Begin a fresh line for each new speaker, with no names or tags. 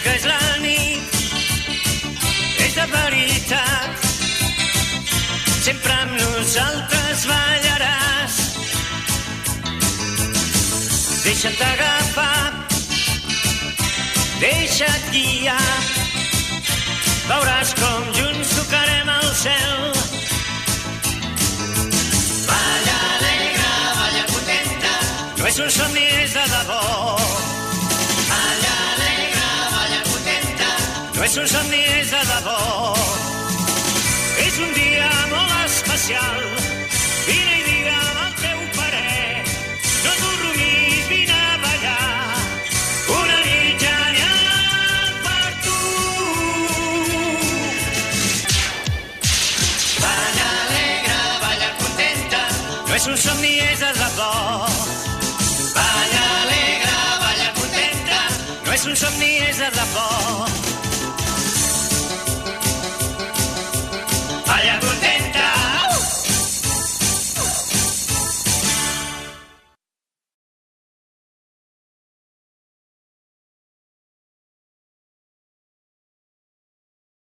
que és la nit, és de veritat. Sempre amb nosaltres ballaràs. Deixa't agafar, deixa't guiar. Veuràs com junts tocarem el cel. Balla alegre, balla contenta, no és un somni, és de debò. Balla alegre, balla contenta, no és un somni, és de debò. És un dia molt especial, vine i digue'm el teu parer. No t'ho rumis, vine a ballar, una nit genial per tu. Balla alegre, balla contenta, no és un somni, és de debò. Balla alegre, balla contenta, no és un somni, és de debò.